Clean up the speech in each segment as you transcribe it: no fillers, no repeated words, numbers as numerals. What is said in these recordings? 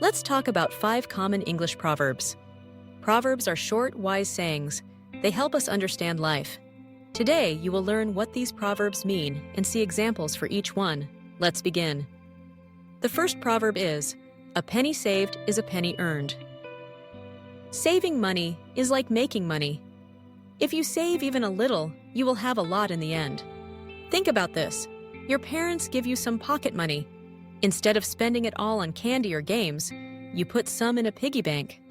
Let's talk about 5 common English proverbs. Proverbs are short, wise sayings. They help us understand life. Today, you will learn what these proverbs mean and see examples for each one. Let's begin. The first proverb is, "A penny saved is a penny earned." Saving money is like making money. If you save even a little, you will have a lot in the end. Think about this. Your parents give you some pocket money. Instead of spending it all on candy or games, you put some in a piggy bank.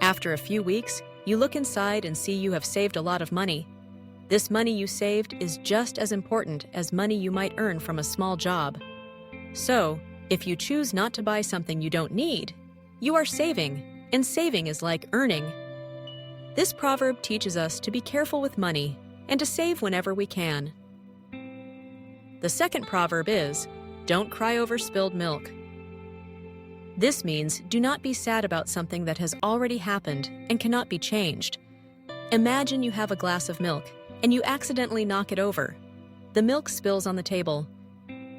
After a few weeks, you look inside and see you have saved a lot of money. This money you saved is just as important as money you might earn from a small job. So, if you choose not to buy something you don't need, you are saving, and saving is like earning. This proverb teaches us to be careful with money and to save whenever we can. The second proverb is, "Don't cry over spilled milk." This means do not be sad about something that has already happened and cannot be changed. Imagine you have a glass of milk and you accidentally knock it over. The milk spills on the table.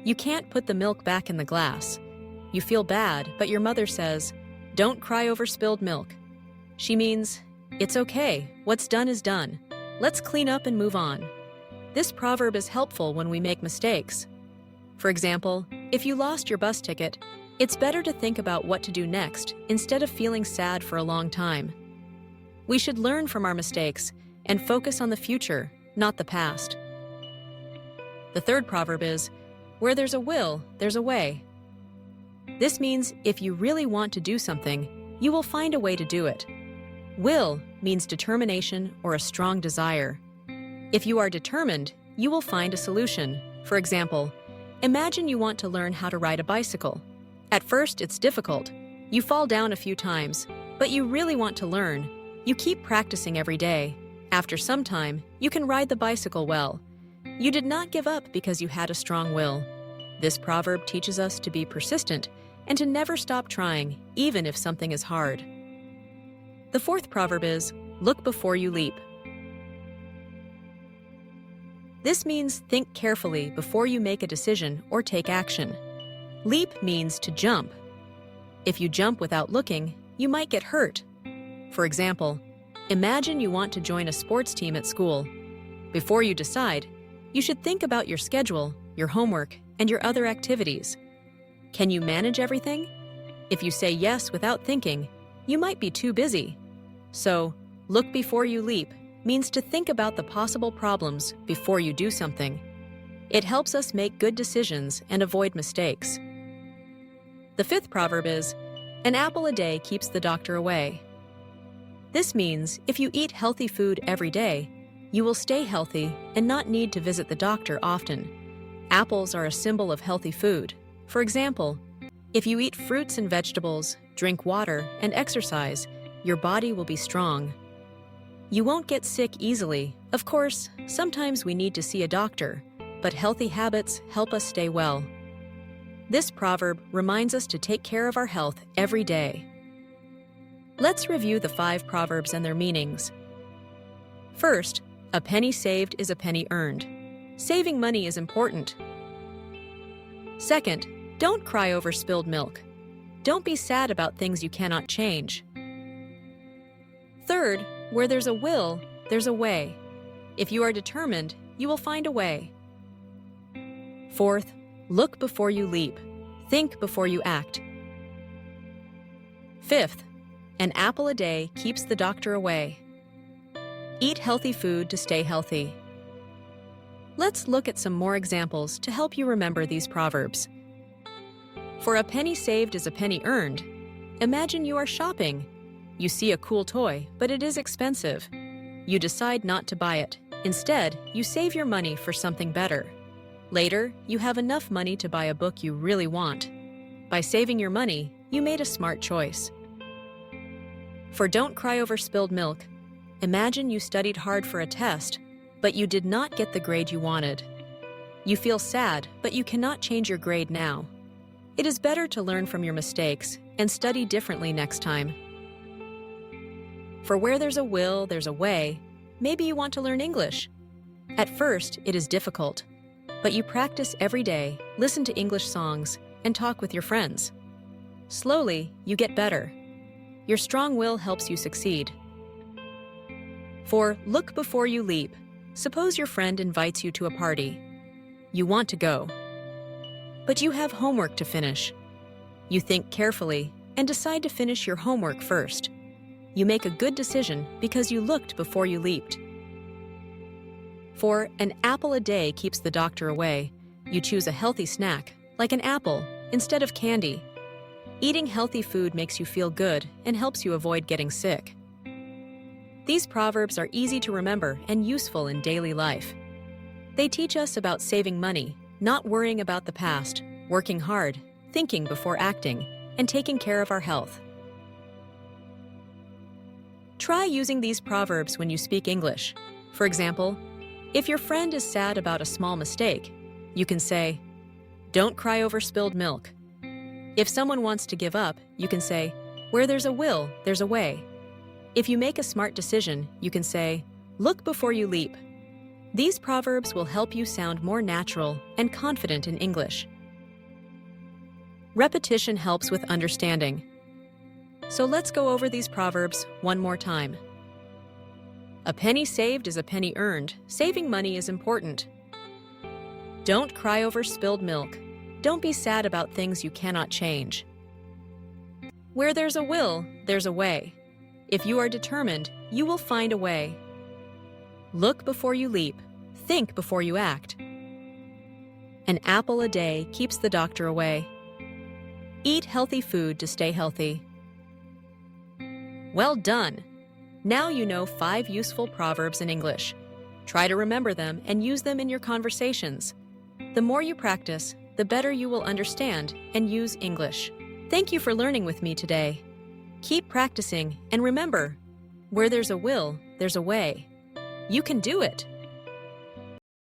You can't put the milk back in the glass. You feel bad, but your mother says, "Don't cry over spilled milk." She means, "It's okay, what's done is done. Let's clean up and move on." This proverb is helpful when we make mistakes. For example, if you lost your bus ticket, it's better to think about what to do next instead of feeling sad for a long time. We should learn from our mistakes and focus on the future, not the past. The third proverb is, "Where there's a will, there's a way." This means if you really want to do something, you will find a way to do it. Will means determination or a strong desire. If you are determined, you will find a solution. For example, imagine you want to learn how to ride a bicycle. At first, it's difficult. You fall down a few times, but you really want to learn. You keep practicing every day. After some time, you can ride the bicycle well. You did not give up because you had a strong will. This proverb teaches us to be persistent and to never stop trying, even if something is hard. The fourth proverb is, "Look before you leap." This means think carefully before you make a decision or take action. Leap means to jump. If you jump without looking, you might get hurt. For example, imagine you want to join a sports team at school. Before you decide, you should think about your schedule, your homework, and your other activities. Can you manage everything? If you say yes without thinking, you might be too busy. So, look before you leap means to think about the possible problems before you do something. It helps us make good decisions and avoid mistakes. The fifth proverb is, "An apple a day keeps the doctor away." This means if you eat healthy food every day, you will stay healthy and not need to visit the doctor often. Apples are a symbol of healthy food. For example, if you eat fruits and vegetables, drink water, and exercise, your body will be strong. You won't get sick easily. Of course, sometimes we need to see a doctor, but healthy habits help us stay well. This proverb reminds us to take care of our health every day. Let's review the 5 proverbs and their meanings. First, a penny saved is a penny earned. Saving money is important. Second, don't cry over spilled milk. Don't be sad about things you cannot change. Third, where there's a will, there's a way. If you are determined, you will find a way. Fourth, look before you leap. Think before you act. Fifth, an apple a day keeps the doctor away. Eat healthy food to stay healthy. Let's look at some more examples to help you remember these proverbs. For a penny saved is a penny earned. Imagine you are shopping. You see a cool toy, but it is expensive. You decide not to buy it. Instead, you save your money for something better. Later, you have enough money to buy a book you really want. By saving your money, you made a smart choice. For don't cry over spilled milk, imagine you studied hard for a test, but you did not get the grade you wanted. You feel sad, but you cannot change your grade now. It is better to learn from your mistakes and study differently next time. For where there's a will, there's a way. Maybe you want to learn English. At first, it is difficult, but you practice every day, listen to English songs, and talk with your friends. Slowly, you get better. Your strong will helps you succeed. For look before you leap. Suppose your friend invites you to a party. You want to go, but you have homework to finish. You think carefully and decide to finish your homework first. You make a good decision because you looked before you leaped. For an apple a day keeps the doctor away. You choose a healthy snack, like an apple, instead of candy. Eating healthy food makes you feel good and helps you avoid getting sick. These proverbs are easy to remember and useful in daily life. They teach us about saving money, not worrying about the past, working hard, thinking before acting, and taking care of our health. Try using these proverbs when you speak English. For example, if your friend is sad about a small mistake, you can say, "Don't cry over spilled milk." If someone wants to give up, you can say, "Where there's a will, there's a way." If you make a smart decision, you can say, "Look before you leap." These proverbs will help you sound more natural and confident in English. Repetition helps with understanding. So let's go over these proverbs one more time. A penny saved is a penny earned. Saving money is important. Don't cry over spilled milk. Don't be sad about things you cannot change. Where there's a will, there's a way. If you are determined, you will find a way. Look before you leap. Think before you act. An apple a day keeps the doctor away. Eat healthy food to stay healthy. Well done! Now you know 5 useful proverbs in English. Try to remember them and use them in your conversations. The more you practice, the better you will understand and use English. Thank you for learning with me today. Keep practicing and remember, where there's a will, there's a way. You can do it!